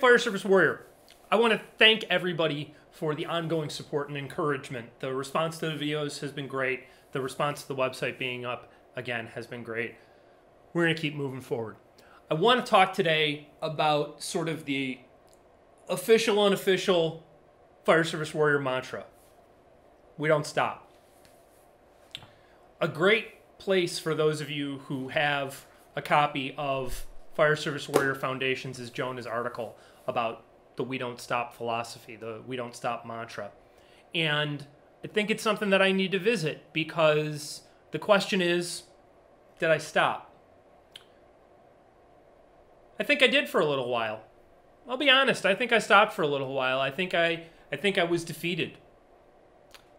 Fire Service Warrior. I want to thank everybody for the ongoing support and encouragement. The response to the videos has been great. The response to the website being up, again, has been great. We're going to keep moving forward. I want to talk today about sort of the official, unofficial Fire Service Warrior mantra. We don't stop. A great place for those of you who have a copy of Fire Service Warrior Foundations is Jonah's article about the We Don't Stop philosophy, the We Don't Stop mantra. And I think it's something that I need to visit because the question is, did I stop? I think I did for a little while. I'll be honest, I think I stopped for a little while. I think I was defeated.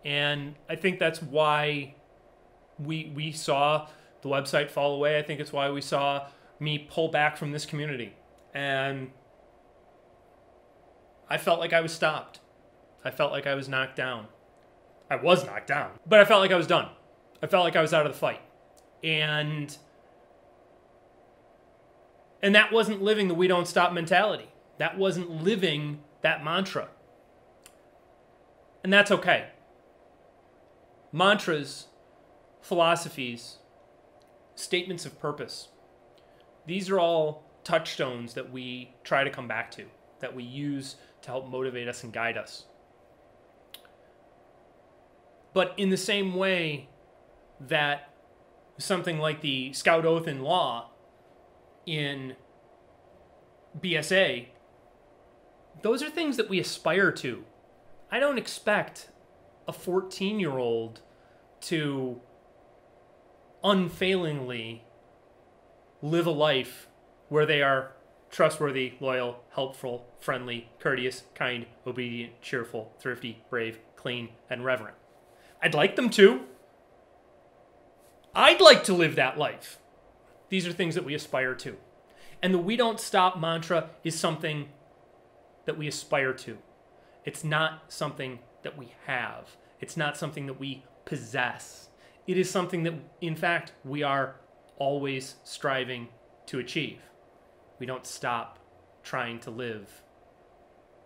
And I think that's why we saw the website fall away. I think it's why we saw me pull back from this community. And I felt like I was stopped. I felt like I was knocked down. I was knocked down, but I felt like I was done. I felt like I was out of the fight. And that wasn't living the we don't stop mentality. That wasn't living that mantra. And that's okay. Mantras, philosophies, statements of purpose. These are all touchstones that we try to come back to, that we use to help motivate us and guide us. But in the same way that something like the Scout Oath in Law in BSA, those are things that we aspire to. I don't expect a 14-year-old to unfailingly live a life where they are trustworthy, loyal, helpful, friendly, courteous, kind, obedient, cheerful, thrifty, brave, clean, and reverent. I'd like them to. I'd like to live that life. These are things that we aspire to. And the We Don't Stop mantra is something that we aspire to. It's not something that we have. It's not something that we possess. It is something that, in fact, we are always striving to achieve. We don't stop trying to live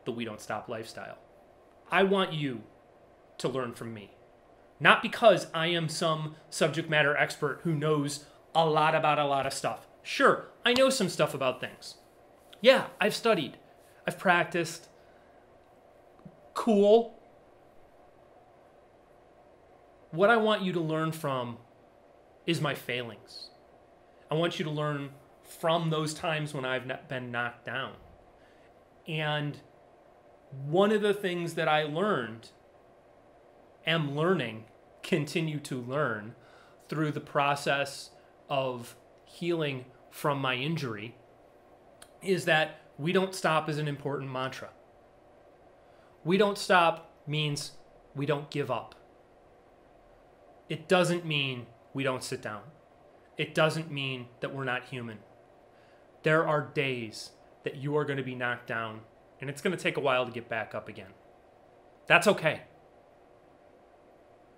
the We Don't Stop lifestyle. I want you to learn from me. Not because I am some subject matter expert who knows a lot about a lot of stuff. Sure, I know some stuff about things. Yeah, I've studied. I've practiced. Cool. What I want you to learn from is my failings. I want you to learn from those times when I've been knocked down. And one of the things that I learned, am learning, continue to learn through the process of healing from my injury, is that we don't stop is an important mantra. We don't stop means we don't give up. It doesn't mean we don't sit down. It doesn't mean that we're not human. There are days that you are going to be knocked down, and it's going to take a while to get back up again. That's okay.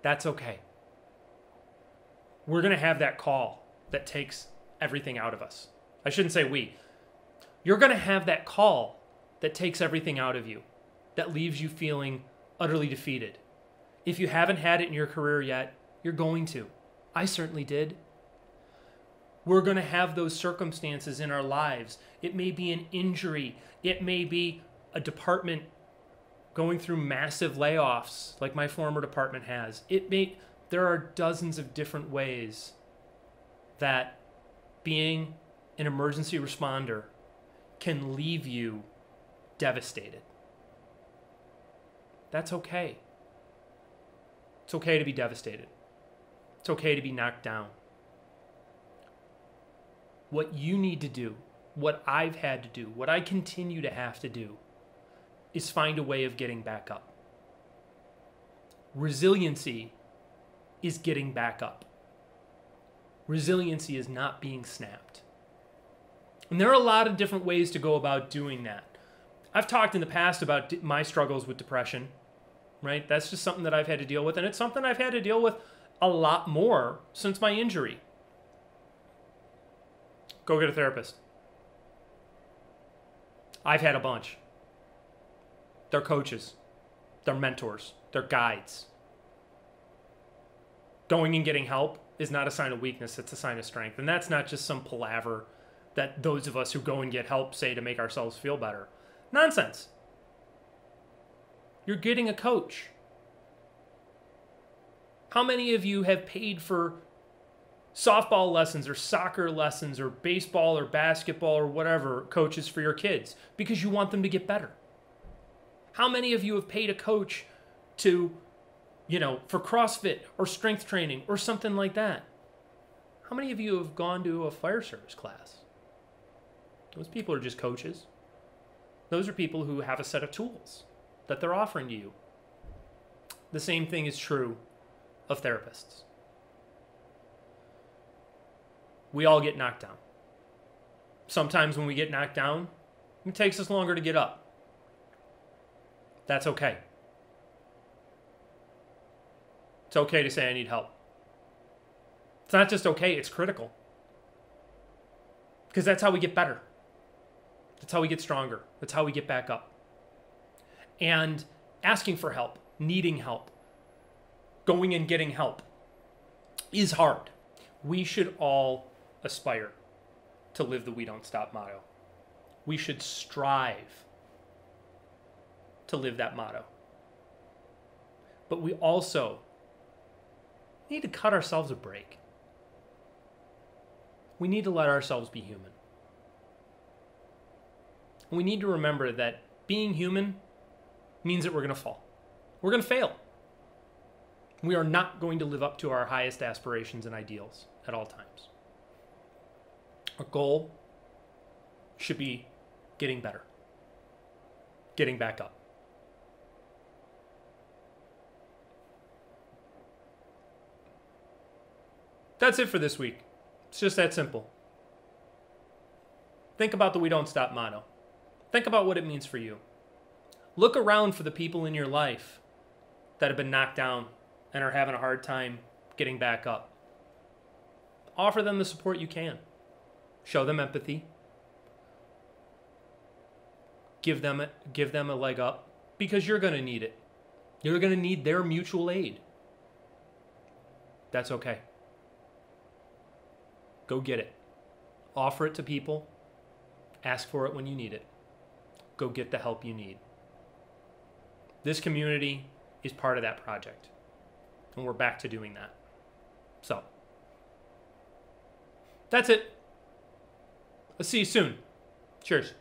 That's okay. We're going to have that call that takes everything out of us. I shouldn't say we. You're going to have that call that takes everything out of you, that leaves you feeling utterly defeated. If you haven't had it in your career yet, you're going to. I certainly did. We're going to have those circumstances in our lives. It may be an injury. It may be a department going through massive layoffs like my former department has. There are dozens of different ways that being an emergency responder can leave you devastated. That's okay. It's okay to be devastated. It's okay to be knocked down. What you need to do, what I've had to do, what I continue to have to do, is find a way of getting back up. Resiliency is getting back up. Resiliency is not being snapped. And there are a lot of different ways to go about doing that. I've talked in the past about my struggles with depression, right? That's just something that I've had to deal with, and it's something I've had to deal with a lot more since my injury. Go get a therapist. I've had a bunch. They're coaches. They're mentors. They're guides. Going and getting help is not a sign of weakness. It's a sign of strength. And that's not just some palaver that those of us who go and get help say to make ourselves feel better. Nonsense. You're getting a coach. How many of you have paid for softball lessons or soccer lessons or baseball or basketball or whatever coaches for your kids because you want them to get better? How many of you have paid a coach to, for CrossFit or strength training or something like that? How many of you have gone to a fire service class? Those people are just coaches. Those are people who have a set of tools that they're offering to you. The same thing is true of therapists. We all get knocked down. Sometimes when we get knocked down, it takes us longer to get up. That's okay. It's okay to say I need help. It's not just okay, it's critical. Because that's how we get better. That's how we get stronger. That's how we get back up. And asking for help, needing help, going and getting help is hard. We should all aspire to live the We Don't Stop motto. We should strive to live that motto. But we also need to cut ourselves a break. We need to let ourselves be human. And we need to remember that being human means that we're going to fall. We're going to fail. We are not going to live up to our highest aspirations and ideals at all times. Our goal should be getting better, getting back up. That's it for this week. It's just that simple. Think about the We Don't Stop motto. Think about what it means for you. Look around for the people in your life that have been knocked down and are having a hard time getting back up. Offer them the support you can. Show them empathy. Give them a leg up because you're going to need it. You're going to need their mutual aid. That's okay. Go get it. Offer it to people. Ask for it when you need it. Go get the help you need. This community is part of that project. And we're back to doing that. So, that's it. Let's see you soon. Cheers.